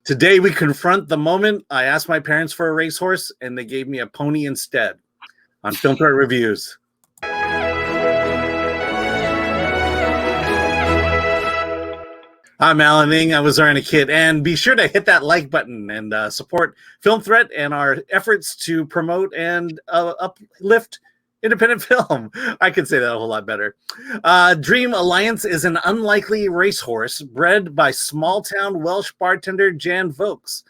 Today we confront the moment I asked my parents for a racehorse and they gave me a pony instead on Film Threat Reviews. I'm Alan Ng. I was Zorianna Kit, and be sure to hit that like button and support Film Threat and our efforts to promote and uplift independent film. I could say that a whole lot better. Dream Alliance is an unlikely racehorse bred by small-town Welsh bartender Jan Vokes.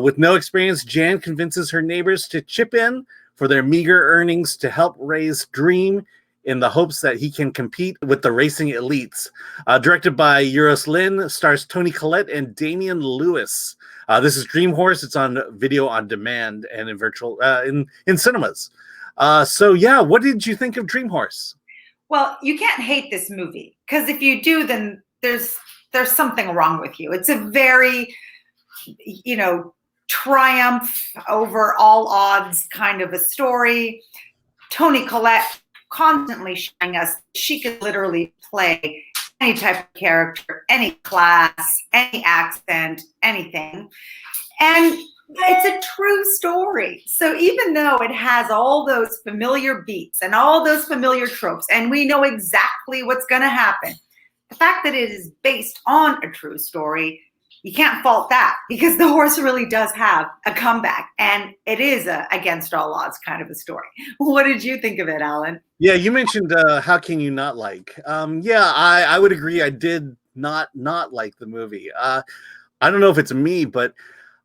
With no experience, Jan convinces her neighbors to chip in for their meager earnings to help raise Dream in the hopes that he can compete with the racing elites. Directed by Euros Lynn, stars Toni Collette and Damian Lewis. This is Dream Horse. It's on video on demand and in virtual in cinemas. So yeah, what did you think of Dream Horse? Well, you can't hate this movie, because if you do, then there's something wrong with you. It's a very, triumph over all odds kind of a story. Toni Collette constantly showing us she could literally play any type of character, any class, any accent, anything. And it's a true story. So even though it has all those familiar beats and all those familiar tropes, and we know exactly what's going to happen, the fact that it is based on a true story, you can't fault that, because the horse really does have a comeback, and it is a against all odds kind of a story. What did you think of it, Alan? Yeah, you mentioned how can you not like? I would agree. I did not like the movie. I don't know if it's me, but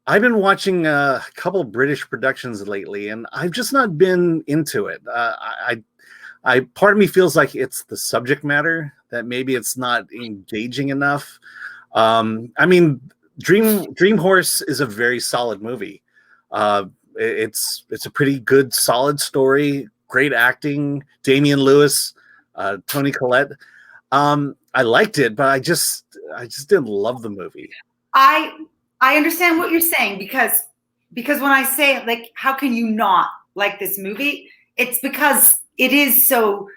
I've been watching a couple British productions lately, and I've just not been into it. I part of me feels like it's the subject matter, that maybe it's not engaging enough. I mean, Dream Horse is a very solid movie. It's a pretty good, solid story. Great acting, Damian Lewis, Toni Collette. I liked it, but I just didn't love the movie. I understand what you're saying, because when I say, like, how can you not like this movie? It's because it is so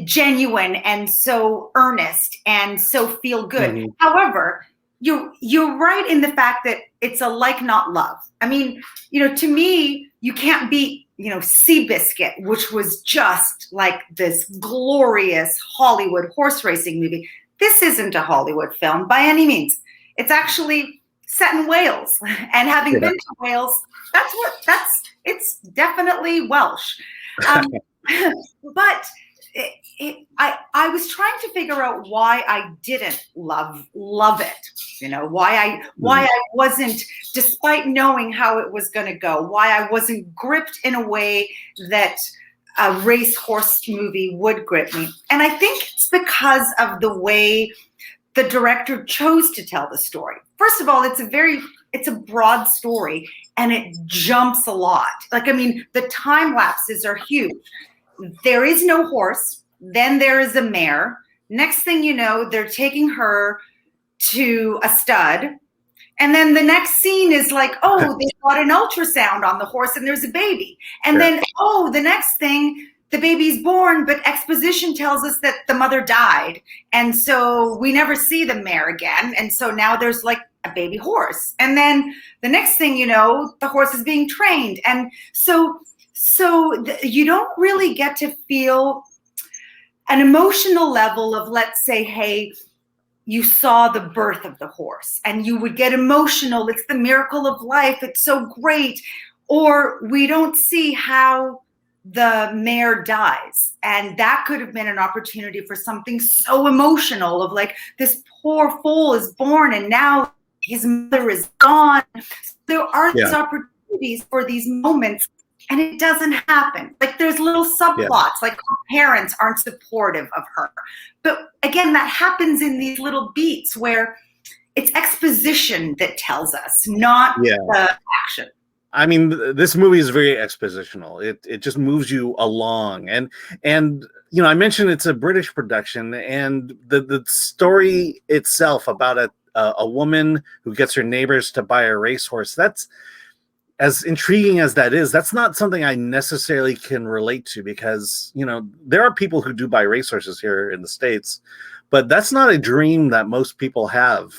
genuine and so earnest and so feel good. Mm-hmm. However, you're right in the fact that it's a like not love. I mean, to me, you can't beat Seabiscuit, which was just like this glorious Hollywood horse racing movie. This isn't a Hollywood film by any means. It's actually set in Wales, and having been to Wales, it's definitely Welsh. But I was trying to figure out why I didn't love it. Why I wasn't, despite knowing how it was going to go, why I wasn't gripped in a way that a racehorse movie would grip me. And I think it's because of the way the director chose to tell the story. First of all, it's a broad story, and it jumps a lot. Like, I mean, the time lapses are huge. There is no horse. Then there is a mare. Next thing you know, they're taking her to a stud. And then the next scene is like, oh, they got an ultrasound on the horse and there's a baby. And then, the next thing, the baby's born, but exposition tells us that the mother died. And so we never see the mare again. And so now there's like a baby horse. And then the next thing you know, the horse is being trained. And so you don't really get to feel an emotional level of, let's say, hey, you saw the birth of the horse and you would get emotional. It's the miracle of life. It's so great. Or we don't see how the mare dies. And that could have been an opportunity for something so emotional of, like, this poor foal is born and now his mother is gone. There are these opportunities for these moments, and it doesn't happen. Like, there's little subplots, like her parents aren't supportive of her. But again, that happens in these little beats where it's exposition that tells us, not the action. I mean, this movie is very expositional. It just moves you along. And I mentioned it's a British production, and the story itself about a woman who gets her neighbors to buy a racehorse, that's, as intriguing as that is, that's not something I necessarily can relate to, because, there are people who do buy racehorses here in the States, but that's not a dream that most people have.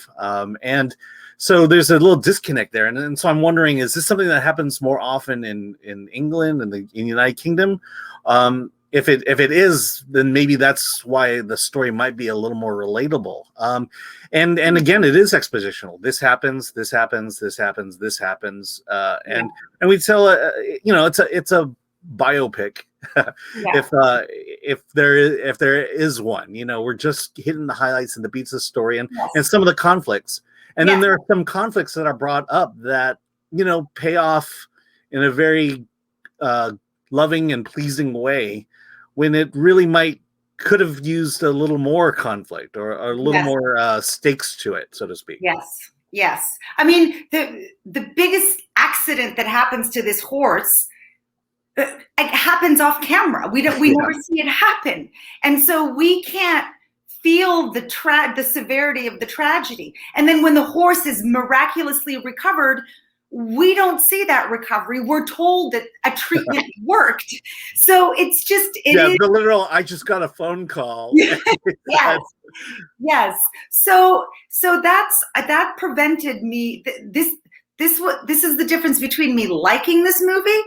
And So there's a little disconnect there, and so I'm wondering, is this something that happens more often in England and in the United Kingdom? If it is, then maybe that's why the story might be a little more relatable. And again, it is expositional. This happens, this happens, this happens, this happens, and we tell it's a biopic. If there is one, we're just hitting the highlights and the beats of the story and some of the conflicts. And then there are some conflicts that are brought up that, pay off in a very loving and pleasing way, when it really could have used a little more conflict or a little more stakes to it, so to speak. Yes. I mean, the biggest accident that happens to this horse, it happens off camera. We never see it happen. And so we can't feel the severity of the tragedy. And then when the horse is miraculously recovered, we don't see that recovery. We're told that a treatment worked. So it's just, the literal, I just got a phone call. Yes. So that prevented me. This is the difference between me liking this movie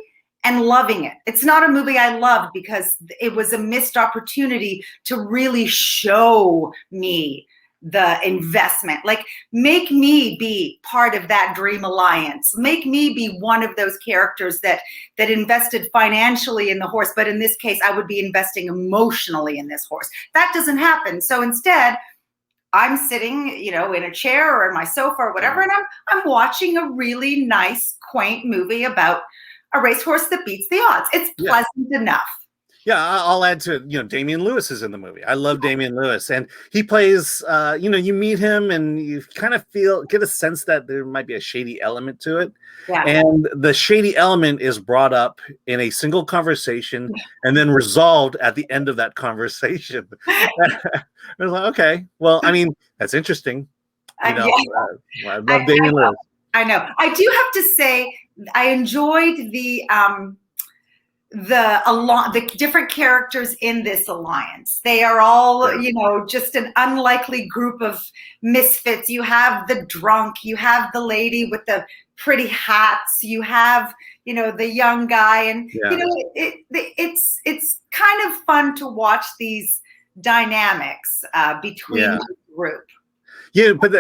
and loving it. It's not a movie I loved because it was a missed opportunity to really show me the investment. Like, make me be part of that dream alliance. Make me be one of those characters that invested financially in the horse, but in this case, I would be investing emotionally in this horse. That doesn't happen. So instead, I'm sitting, in a chair or in my sofa or whatever, and I'm watching a really nice, quaint movie about a racehorse that beats the odds. It's pleasant enough. Yeah, I'll add to it. Damian Lewis is in the movie. I love Damian Lewis, and he plays. You meet him, and you kind of get a sense that there might be a shady element to it. Yeah. And the shady element is brought up in a single conversation, and then resolved at the end of that conversation. I was like, okay, well, I mean, that's interesting. I love Damian Lewis. I know. I do have to say, I enjoyed the different characters in this alliance. They are all, just an unlikely group of misfits. You have the drunk, you have the lady with the pretty hats, you have, the young guy, and it's kind of fun to watch these dynamics between the group. Yeah, but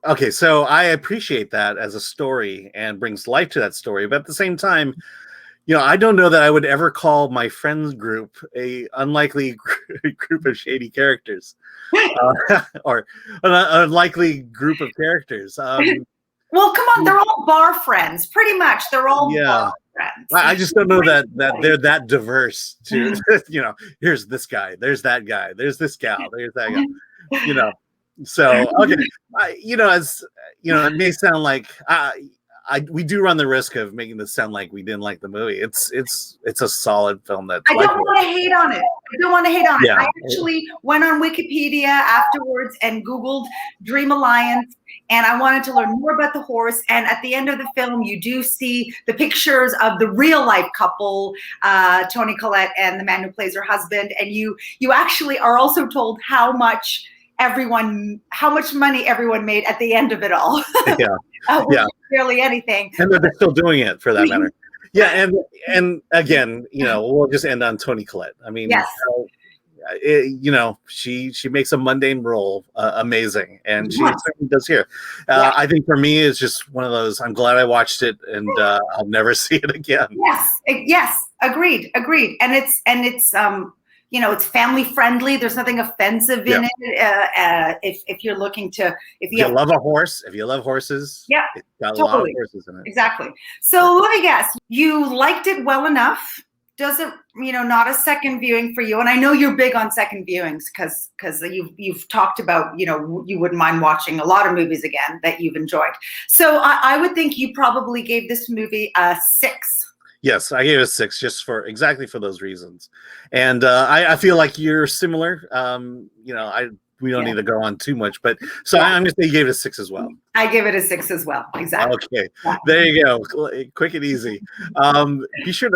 okay, so I appreciate that as a story and brings life to that story. But at the same time, I don't know that I would ever call my friends group a unlikely group of shady characters, or an unlikely group of characters. Well, come on, they're all bar friends, pretty much. They're all bar friends. I just don't know that they're that diverse. To here's this guy, there's that guy, there's this gal, there's that guy. So okay, it may sound like we do run the risk of making this sound like we didn't like the movie. It's a solid film that I don't want to hate on it. I actually went on Wikipedia afterwards and Googled Dream Alliance, and I wanted to learn more about the horse. And at the end of the film, you do see the pictures of the real life couple, Toni Collette and the man who plays her husband, and you actually are also told how much money everyone made at the end of it all. Barely anything. And they're still doing it, for that matter. Yeah, and again, we'll just end on Toni Collette. I mean, she makes a mundane role amazing, and she certainly does here. I think for me, it's just one of those. I'm glad I watched it, and I'll never see it again. Yes, agreed. And it's it's family friendly. There's nothing offensive in it. If you're looking to, if you love a horse, if you love horses, it's got a lot of horses in it. Exactly. So let me guess, you liked it well enough. Does it, not a second viewing for you? And I know you're big on second viewings because you've talked about, you wouldn't mind watching a lot of movies again that you've enjoyed. So I would think you probably gave this movie a 6. Yes, I gave it a 6 just exactly for those reasons. And I feel like you're similar. We don't need to go on too much, but so I'm going to say you gave it a 6 as well. I give it a 6 as well. Exactly. Okay, there you go. Quick and easy. Be sure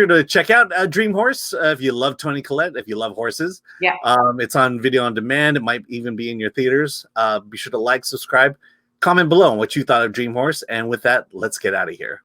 to check out Dream Horse if you love Toni Collette, if you love horses. Yeah. It's on video on demand. It might even be in your theaters. Be sure to like, subscribe, comment below on what you thought of Dream Horse. And with that, let's get out of here.